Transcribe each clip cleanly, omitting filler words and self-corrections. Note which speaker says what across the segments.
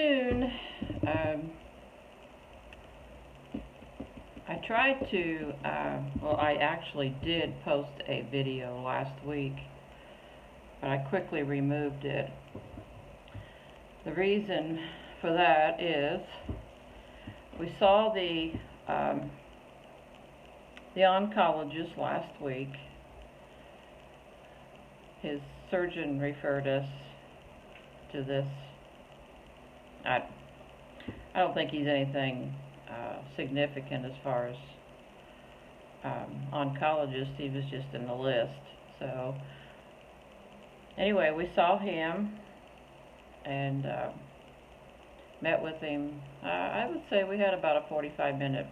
Speaker 1: afternoon. I tried to, well, I actually did post a video last week, but I quickly removed it. The reason for that is we saw the oncologist last week. His surgeon referred us to this. I don't think he's anything significant as far as oncologist. He was just in the list. So anyway, we saw him and met with him. I would say we had about a 45-minute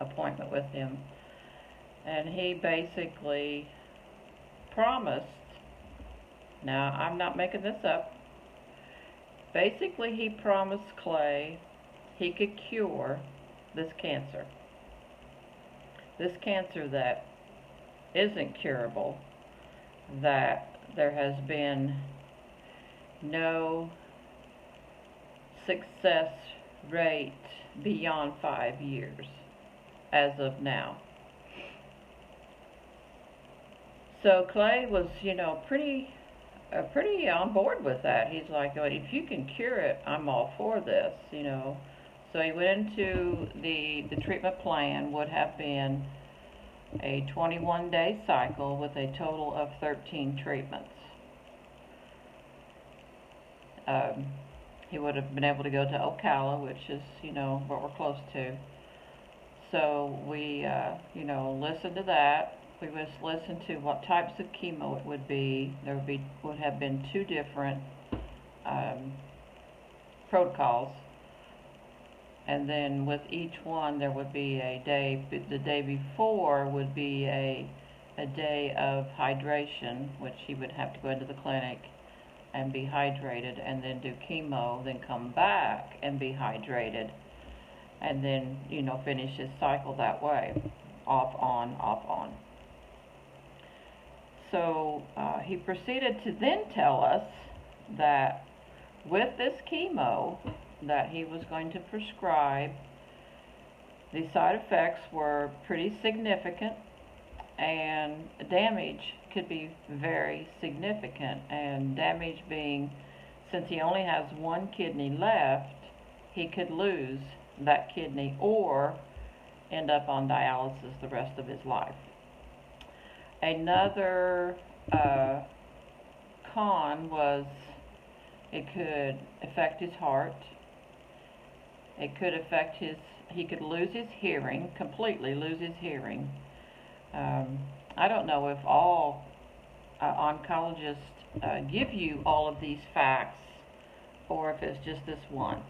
Speaker 1: appointment with him, and he basically promised, now I'm not making this up, basically he promised Clay he could cure this cancer. This cancer that isn't curable, that there has been no success rate beyond 5 years as of now. So Clay was, pretty on board with that. He's like, well, if you can cure it, I'm all for this, So he went into the treatment plan would have been a 21-day cycle with a total of 13 treatments. He would have been able to go to Ocala, which is, what we're close to. So we, listened to that. We just listened to what types of chemo it would be. There would have been 2 different protocols. And then with each one there would be a day, the day before would be a day of hydration, which he would have to go into the clinic and be hydrated, and then do chemo, then come back and be hydrated, and then, finish his cycle that way, off, on, off, on. So he proceeded to then tell us that with this chemo that he was going to prescribe, the side effects were pretty significant, and damage could be very significant. And damage being, since he only has 1 kidney left, he could lose that kidney or end up on dialysis the rest of his life. Another con was it could affect his heart. It could affect he could lose his hearing, completely lose his hearing. I don't know if all oncologists give you all of these facts, or if it's just this one.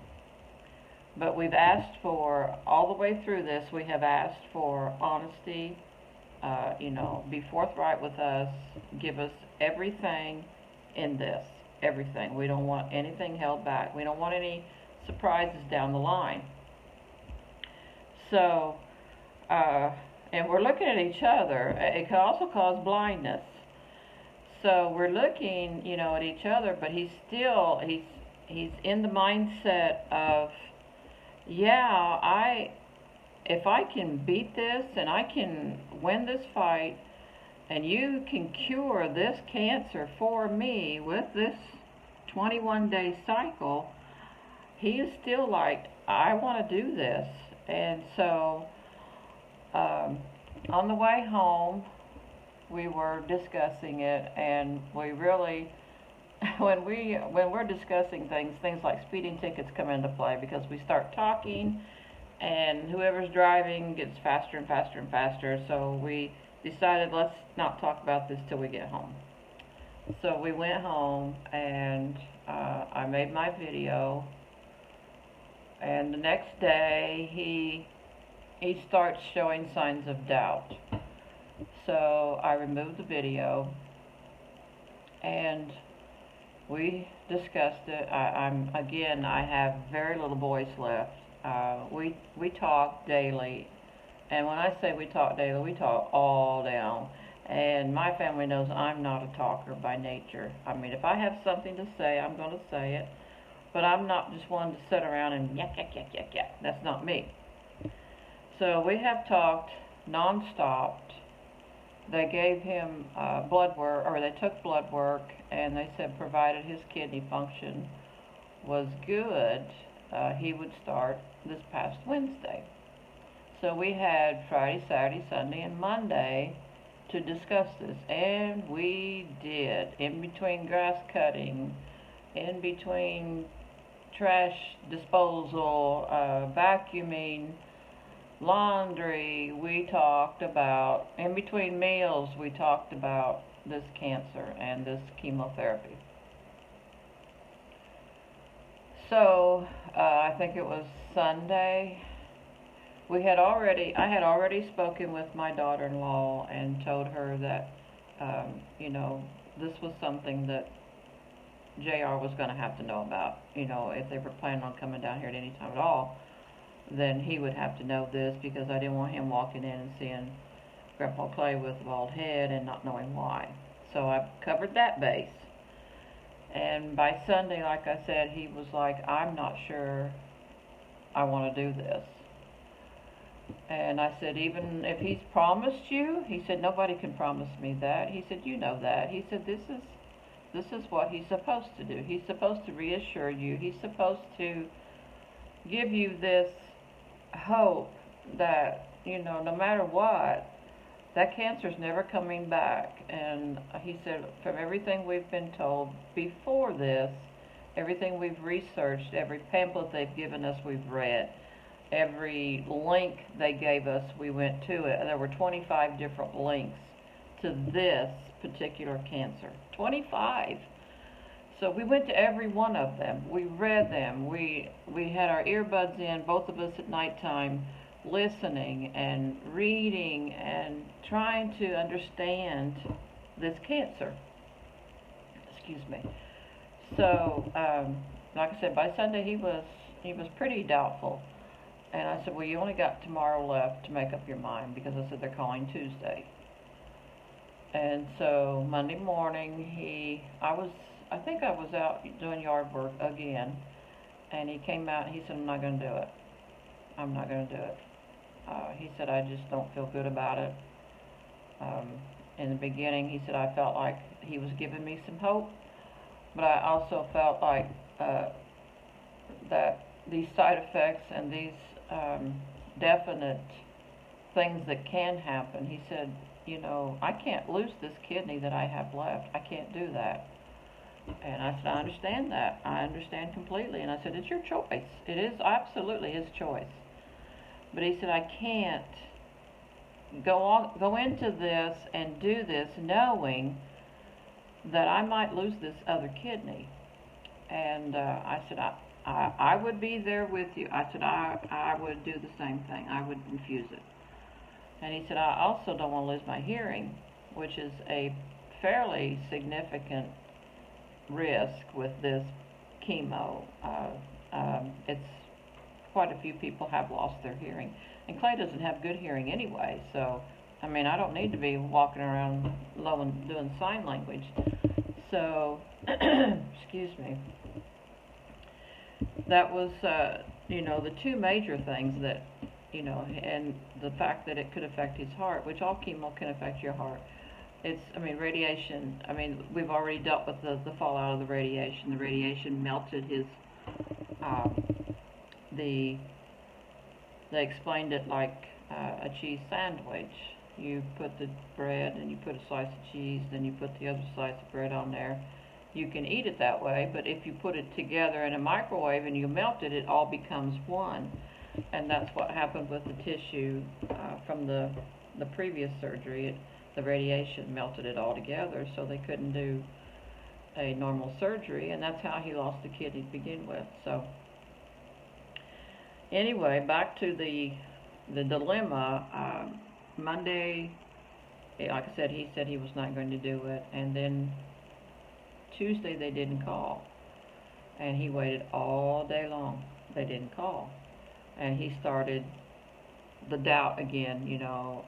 Speaker 1: But we've asked for, all the way through this, we have asked for honesty, be forthright with us, give us everything in this, everything. We don't want anything held back. We don't want any surprises down the line. So, and we're looking at each other. It could also cause blindness. So we're looking, at each other, but he's in the mindset of, yeah, if I can beat this and I can win this fight, and you can cure this cancer for me with this 21-day cycle, he is still like, I want to do this. And so on the way home, we were discussing it, and we really, when we're discussing things like speeding tickets come into play, because we start talking and whoever's driving gets faster and faster and faster. So we decided, let's not talk about this till we get home. So we went home, and I made my video, and the next day he starts showing signs of doubt. So I removed the video, and we discussed it. I have very little voice left. We talk daily, and when I say we talk daily, we talk all down. And my family knows I'm not a talker by nature. I mean, if I have something to say, I'm going to say it. But I'm not just one to sit around and yak, yak, yak, yak, yak. That's not me. So we have talked nonstop. They gave him blood work, or they took blood work, and they said provided his kidney function was good, he would start this past Wednesday. So we had Friday, Saturday, Sunday, and Monday to discuss this, and we did. In between grass cutting, in between trash disposal, vacuuming, laundry, we talked about, in between meals, we talked about this cancer and this chemotherapy. So, I think it was Sunday. I had already spoken with my daughter-in-law and told her that, this was something that JR was going to have to know about. If they were planning on coming down here at any time at all, then he would have to know this, because I didn't want him walking in and seeing Grandpa Clay with a bald head and not knowing why. So I covered that base. And by Sunday, like I said, he was like, I'm not sure I want to do this. And I said, even if he's promised you, he said, nobody can promise me that. He said, you know that. He said, this is what he's supposed to do. He's supposed to reassure you. He's supposed to give you this hope that, no matter what, that cancer's never coming back. And he said, from everything we've been told before this, everything we've researched, every pamphlet they've given us, we've read. Every link they gave us, we went to it. There were 25 different links to this particular cancer. 25. So we went to every one of them. We read them. We had our earbuds in, both of us at nighttime, listening and reading and trying to understand this cancer. Excuse me. So, like I said, by Sunday he was pretty doubtful. And I said, well, you only got tomorrow left to make up your mind, because I said they're calling Tuesday. And so Monday morning, I think I was out doing yard work again, and he came out and he said, I'm not going to do it. I'm not going to do it. He said, I just don't feel good about it. In the beginning, he said, I felt like he was giving me some hope, but I also felt like that these side effects and these definite things that can happen, he said, I can't lose this kidney that I have left. I can't do that. And I said, I understand that. I understand completely. And I said, it's your choice. It is absolutely his choice. But he said, I can't go into this and do this knowing that I might lose this other kidney. And I said, I would be there with you. I said, I would do the same thing. I would infuse it. And he said, I also don't want to lose my hearing, which is a fairly significant risk with this chemo. It's quite a few people have lost their hearing. And Clay doesn't have good hearing anyway, so, I mean, I don't need to be walking around low and doing sign language. So, excuse me. That was, the two major things that, and the fact that it could affect his heart, which all chemo can affect your heart. Radiation, we've already dealt with the fallout of the radiation. The radiation melted his, they explained it like a cheese sandwich. You put the bread and you put a slice of cheese, then you put the other slice of bread on there. You can eat it that way, but if you put it together in a microwave and you melt it, it all becomes one. And that's what happened with the tissue from the previous surgery. The radiation melted it all together, so they couldn't do a normal surgery, and that's how he lost the kidney to begin with. So anyway, back to the dilemma. Monday, like I said, he said he was not going to do it, and then Tuesday they didn't call, and he waited all day long. They didn't call, and he started the doubt again,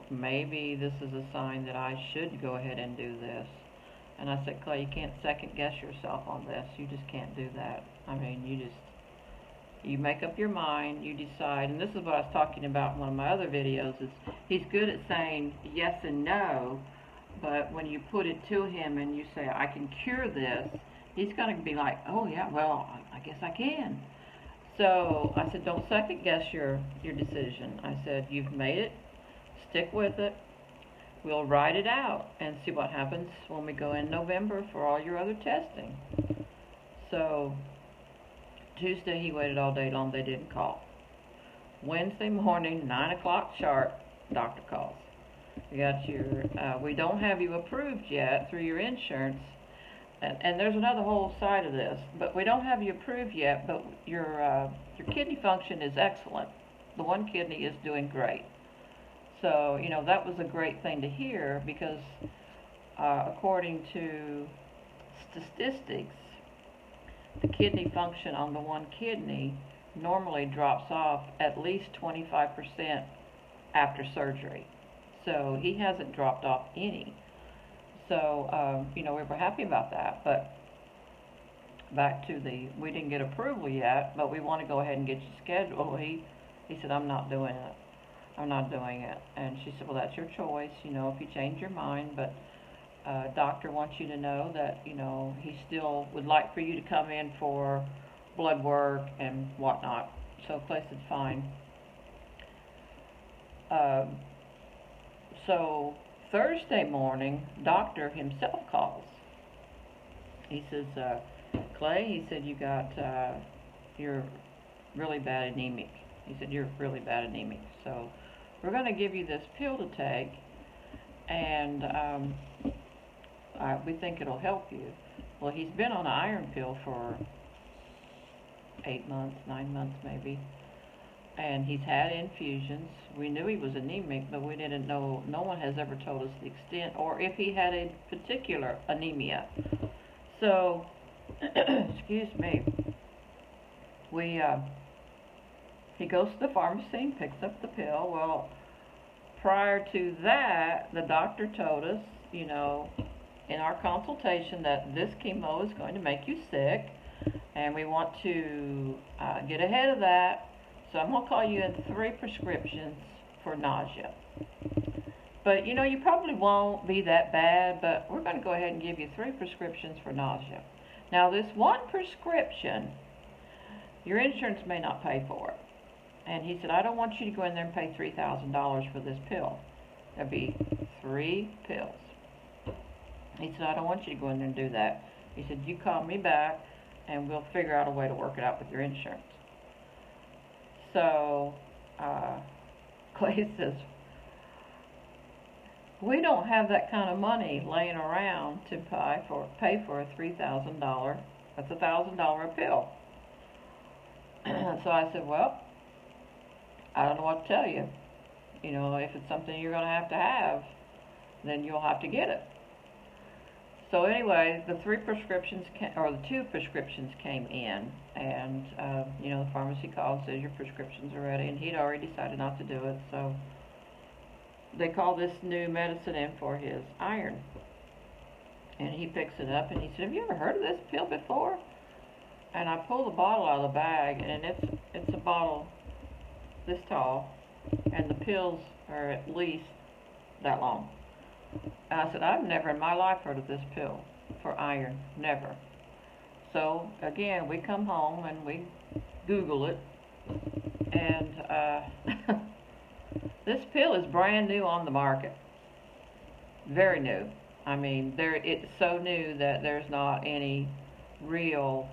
Speaker 1: maybe this is a sign that I should go ahead and do this. And I said, Clay, you can't second guess yourself on this. You just can't do that. I mean, you make up your mind, you decide. And this is what I was talking about in one of my other videos, is he's good at saying yes and no, but when you put it to him and you say, I can cure this, he's going to be like, oh yeah, well, I guess I can. So I said, don't second guess your decision. I said, you've made it, stick with it. We'll write it out and see what happens when we go in November for all your other testing. So Tuesday he waited all day long, they didn't call. Wednesday morning, 9 o'clock sharp, doctor calls. We don't have you approved yet through your insurance. And there's another whole side of this, but we don't have you approved yet, but your kidney function is excellent. The one kidney is doing great. So, that was a great thing to hear, because according to statistics, the kidney function on the one kidney normally drops off at least 25% after surgery. So he hasn't dropped off any. So, we were happy about that. But back to we didn't get approval yet, but we want to go ahead and get you scheduled. He said, I'm not doing it. I'm not doing it. And she said, well, that's your choice, if you change your mind. But doctor wants you to know that, he still would like for you to come in for blood work and whatnot. So Clay said, fine. So Thursday morning, doctor himself calls. He says, Clay, he said, you're really bad anemic. He said, you're really bad anemic. So we're going to give you this pill to take, and we think it'll help you. Well, he's been on an iron pill for 8 months, 9 months maybe, and he's had infusions. We knew he was anemic, but we didn't know, no one has ever told us the extent or if he had a particular anemia. So, excuse me, he goes to the pharmacy and picks up the pill. Well, prior to that, the doctor told us, in our consultation, that this chemo is going to make you sick, and we want to get ahead of that. So I'm going to call you in 3 prescriptions for nausea. But, you probably won't be that bad, but we're going to go ahead and give you 3 prescriptions for nausea. Now, this one prescription, your insurance may not pay for it. And he said, I don't want you to go in there and pay $3,000 for this pill. There'll be 3 pills. He said, I don't want you to go in there and do that. He said, you call me back, and we'll figure out a way to work it out with your insurance. So, Clay says, we don't have that kind of money laying around to pay for a $3,000. That's $1,000 a pill. So I said, well, I don't know what to tell you. If it's something you're going to have, then you'll have to get it. So anyway, the 2 prescriptions came in, and the pharmacy called and says your prescriptions are ready, and he'd already decided not to do it. So they call this new medicine in for his iron, and he picks it up and he said, have you ever heard of this pill before? And I pull the bottle out of the bag, and it's a bottle this tall, and the pills are at least that long. And I said, I've never in my life heard of this pill for iron, never. So again, we come home and we Google it, and this pill is brand new on the market, very new. I mean, it's so new that there's not any real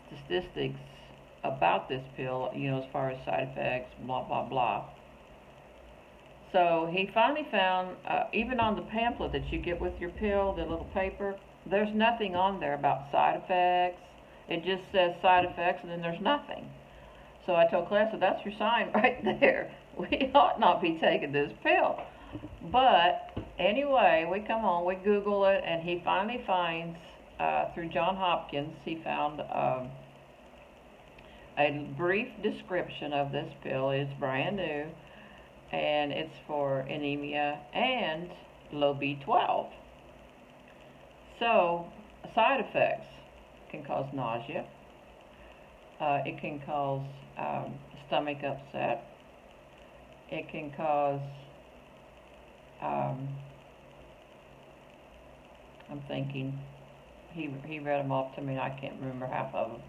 Speaker 1: statistics about this pill, as far as side effects, blah, blah, blah. So he finally found, even on the pamphlet that you get with your pill, the little paper, there's nothing on there about side effects. It just says side effects, and then there's nothing. So I told Clay, that's your sign right there. We ought not be taking this pill. But anyway, we come home, we Google it, and he finally finds, through Johns Hopkins, he found a brief description of this pill. It's brand new, and it's for anemia and low B12. So, side effects can cause nausea. It can cause stomach upset. It can cause, um, I'm thinking, he read them off to me and I can't remember half of them.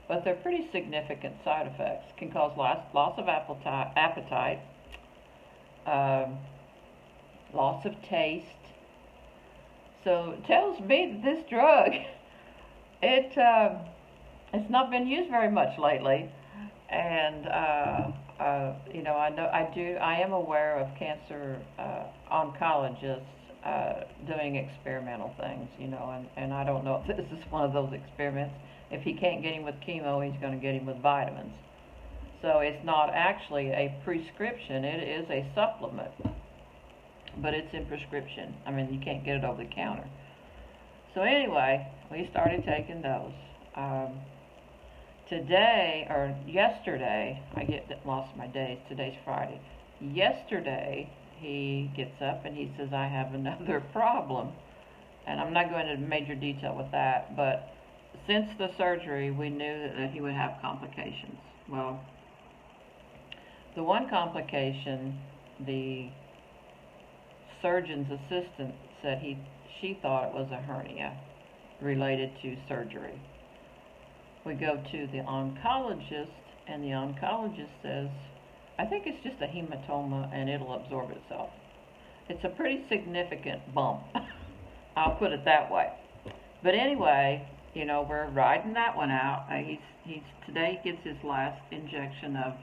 Speaker 1: But they're pretty significant side effects. Can cause loss of appetite, um, loss of taste. So it tells me that this drug, it's not been used very much lately, and I am aware of cancer oncologists doing experimental things, and I don't know if this is one of those experiments. If he can't get him with chemo, he's going to get him with vitamins. So it's not actually a prescription; it is a supplement, but it's in prescription. I mean, you can't get it over the counter. So anyway, we started taking those. Today, or yesterday, I get lost my days. Today's Friday. Yesterday, he gets up and he says, I have another problem. And I'm not going into major detail with that, but since the surgery, we knew that he would have complications. Well, the one complication, the surgeon's assistant said she thought it was a hernia related to surgery. We go to the oncologist, and the oncologist says, I think it's just a hematoma and it'll absorb itself. It's a pretty significant bump. I'll put it that way. But anyway, we're riding that one out. He's today gets his last injection of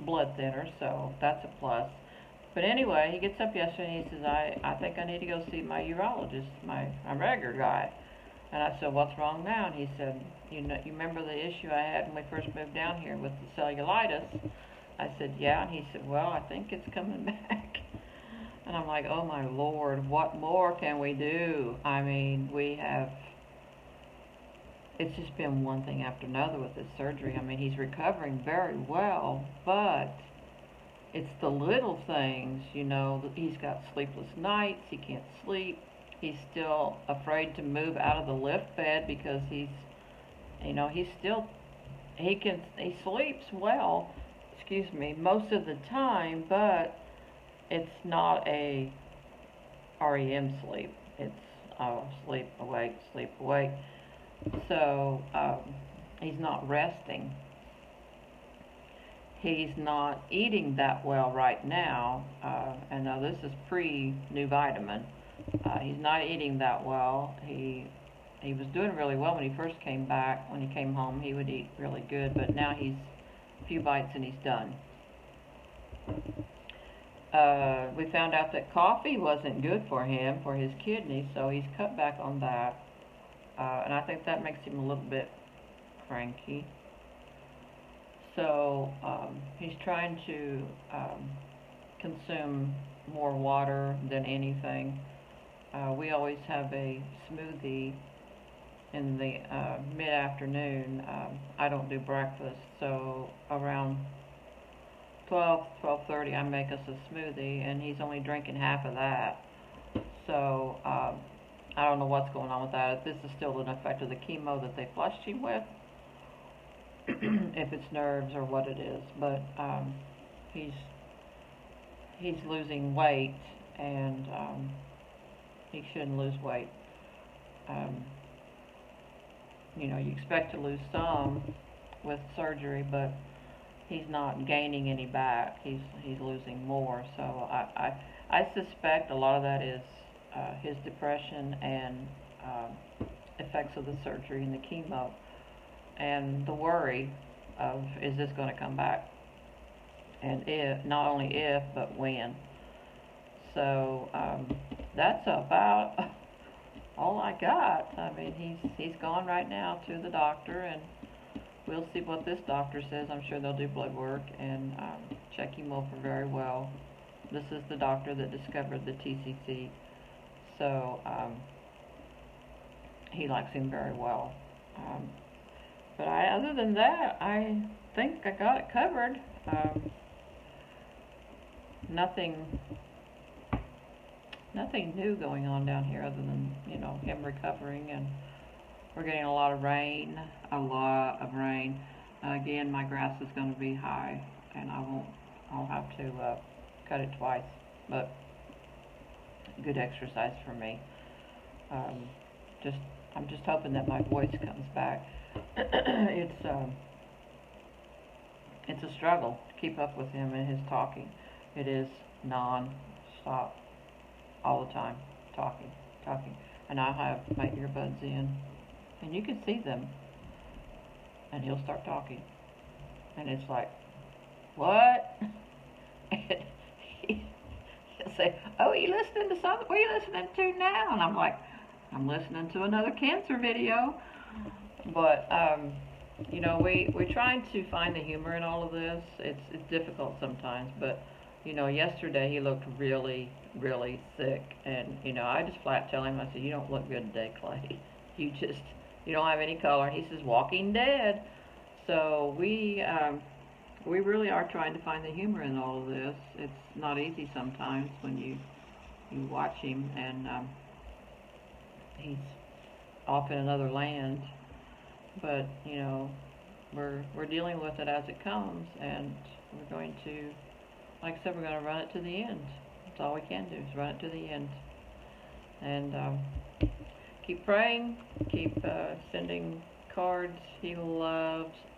Speaker 1: blood thinner, so that's a plus. But anyway, he gets up yesterday and he says, I think I need to go see my urologist, my regular guy. And I said, what's wrong now? And he said, you remember the issue I had when we first moved down here with the cellulitis? I said, yeah. And he said, well, I think it's coming back. And I'm like, oh my Lord, what more can we do? I mean, it's just been one thing after another with this surgery. I mean, he's recovering very well, but it's the little things, he's got sleepless nights, he can't sleep. He's still afraid to move out of the lift bed because he sleeps well, most of the time, but it's not a REM sleep. It's sleep, awake. So he's not resting. He's not eating that well right now, and now this is pre-new vitamin. He's not eating that well. He was doing really well when he first came back. When he came home, he would eat really good, but now he's a few bites and he's done. We found out that coffee wasn't good for him, for his kidneys, so he's cut back on that. And I think that makes him a little bit cranky. So he's trying to consume more water than anything. We always have a smoothie in the mid-afternoon. I don't do breakfast, so around 12:30 I make us a smoothie, and he's only drinking half of that. So I don't know what's going on with that. If this is still an effect of the chemo that they flushed him with, if it's nerves or what it is. But he's losing weight, and he shouldn't lose weight. You expect to lose some with surgery, but he's not gaining any back. He's losing more. So I suspect a lot of that is his depression and effects of the surgery and the chemo, and the worry of, is this going to come back? And not only if, but when. So that's about all I got. I mean, he's gone right now to the doctor, and we'll see what this doctor says. I'm sure they'll do blood work and check him over very well. This is the doctor that discovered the TCC, so he likes him very well. But other than that, I think I got it covered. Nothing new going on down here other than, him recovering, and we're getting a lot of rain, a lot of rain. Again, my grass is going to be high, and I'll have to cut it twice, but good exercise for me. I'm just hoping that my voice comes back. It's a struggle to keep up with him and his talking. It is non-stop, all the time, talking. And I'll have my earbuds in, and you can see them, and he'll start talking, and it's like, what? And he'll say, oh, are you listening to something? What are you listening to now? And I'm like, I'm listening to another cancer video. But you know, we're trying to find the humor in all of this. It's difficult sometimes, but you know, yesterday he looked really, really sick, and you know, I just flat tell him, I said, you don't look good today, Clay. You don't have any color. And he says, Walking Dead. So we really are trying to find the humor in all of this. It's not easy sometimes when you watch him, and he's off in another land. But you know, we're dealing with it as it comes, and we're going to, like I said, we're going to run it to the end. That's all we can do, is run it to the end. And keep praying, keep sending cards. He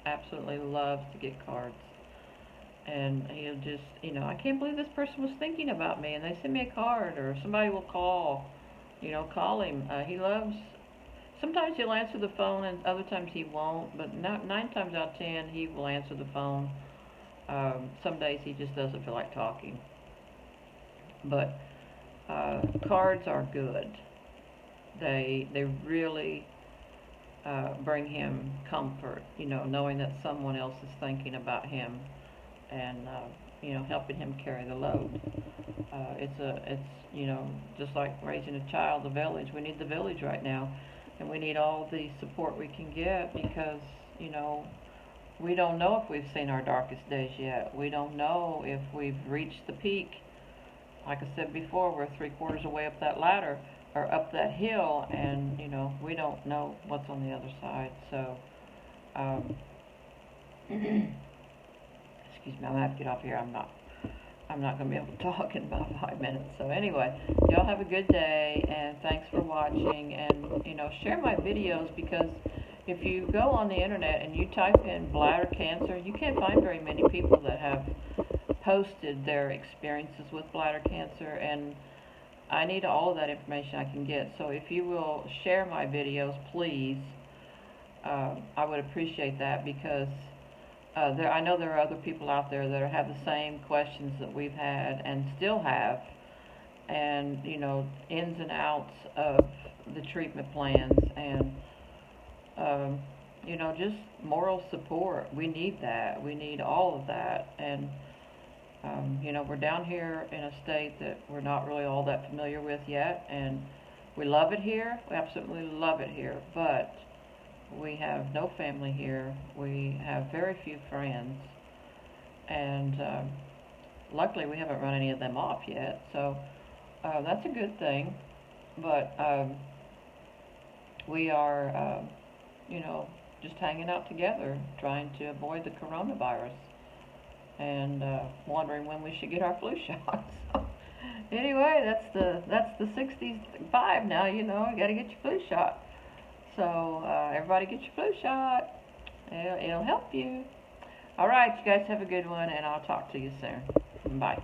Speaker 1: absolutely loves to get cards. And he'll just, you know, I can't believe this person was thinking about me, and they send me a card, or somebody will call, you know, call him. He loves, sometimes he'll answer the phone, and other times he won't, but 9 times out of 10, he will answer the phone. Some days he just doesn't feel like talking. But cards are good. They really bring him comfort, you know, knowing that someone else is thinking about him, and you know, helping him carry the load. It's you know, just like raising a child, the village. We need the village right now, and we need all the support we can get, because you know, we don't know if we've seen our darkest days yet. We don't know if we've reached the peak. Like I said before, we're 3/4 away up that ladder, or up that hill, and you know, we don't know what's on the other side. So excuse me, I'm gonna have to get off here. I'm not gonna be able to talk in about 5 minutes. So anyway, y'all have a good day, and thanks for watching. And you know, share my videos, because if you go on the internet and you type in bladder cancer, you can't find very many people that have posted their experiences with bladder cancer, and I need all of that information I can get. So if you will share my videos, please, I would appreciate that, because I know there are other people out there that have the same questions that we've had and still have, and you know, ins and outs of the treatment plans, and you know, just moral support. We need that. We need all of that. And you know, we're down here in a state that we're not really all that familiar with yet, and we love it here. We absolutely love it here, but we have no family here. We have very few friends, and luckily we haven't run any of them off yet, so that's a good thing. But we are you know, just hanging out together, trying to avoid the coronavirus, and wondering when we should get our flu shots. So, anyway, that's the 65 now. You know, you got to get your flu shot. So everybody get your flu shot. It'll help you. All right, you guys have a good one, and I'll talk to you soon. Bye.